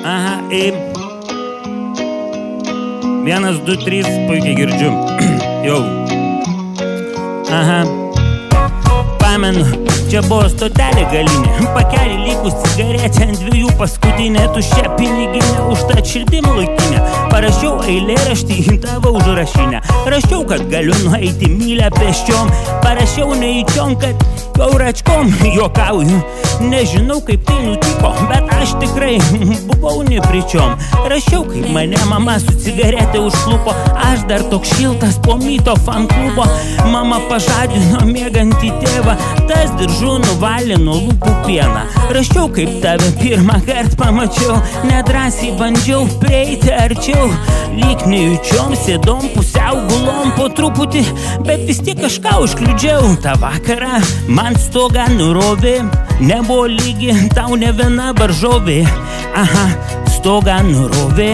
Aha, 1, 2, 3, puikiai girdžiu. Jau. Aha. Pamenu, čia buvo stotelė galinė, pakelį likus cigaretę ant 2 paskutinė, tuščia piniginė, užtat šildymo laikinė. Parašiau eilėraštį, hintavau užrašinę. Rašiau, kad galiu nueiti mylę pėsčiom. Parašiau neįčiom, kad jau račkom juokauju. Nežinau, kaip tai nutiko, bet aš tikrai buvau nepričiom. Rašiau, kaip mane mama su cigaretė užklupo. Aš dar toks šiltas po myto fan klubo. Mama pažadino mėgantį tėvą, tas diržu nuvalė nuo lūpų pieną. Rašiau, kaip tave pirmą kartą pamačiau. Nedrąsiai bandžiau prieiti arčiau. Lyg nejučiom sėdom pusiau gulom po truputį, bet vis tiek kažką užkliudžiau. Ta vakarą man stogą nurovė, nebuvo lygi tau ne viena varžovė. Aha, stogą nurovė,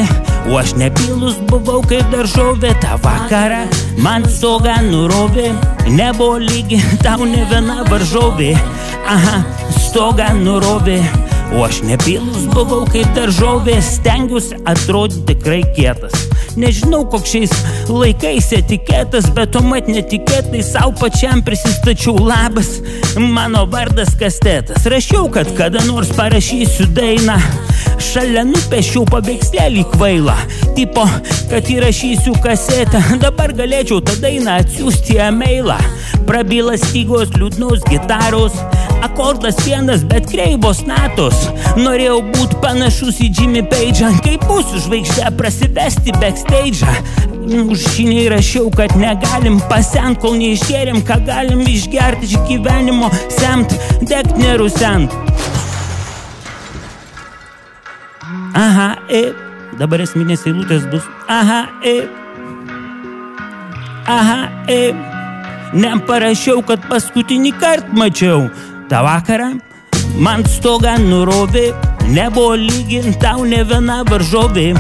o aš nepilus buvau kaip daržovė. Ta vakarą man stogą nurovė, nebuvo lygi tau ne viena varžovė. Aha, stogą nurovė, o aš nepilus buvau kaip daržovė. Stengiuosi atrodyti tikrai kietas. Nežinau, koks šiais laikais etiketas, bet tuomet netikėtai sau pačiam prisistačiau. Labas, mano vardas Kastetas. Rašiau, kad kada nors parašysiu dainą. Šalia nupešiau paveikslėlį kvailą, tipo, kad įrašysiu kasetę. Dabar galėčiau tą dainą atsiųsti e-mailą. Prabyla stygos liūdnos gitaros, akordas vienas, bet kreivos natos. Norėjau būt panašus į Jimmy Page'ą, kaip būsiu žvaigždė prasivesti backstage'ą. Užšiniai rašiau, kad negalim pasent, kol neišgeriam, ką galim išgerti iš gyvenimo, semt, degt nerusent. Aha, dabar esminės eilutės bus. Aha, aha, neparašiau, kad paskutinį kartą mačiau. Ta vakarą man stogą nurovė, nebuvo lygi tau ne viena varžovė.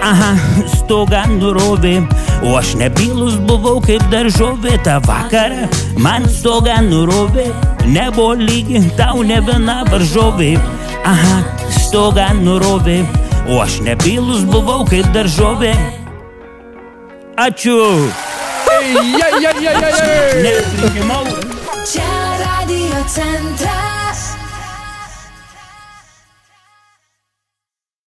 Aha, stogą nurovė, o aš nebylus buvau kaip daržovė. Ta vakarą man stogą nurovė, nebuvo lygi tau ne viena varžovė. Aha, stogą nurovė, o aš nebylus buvau kaip daržovė. Ačiū! Nepriimau. Čia Radio Centras.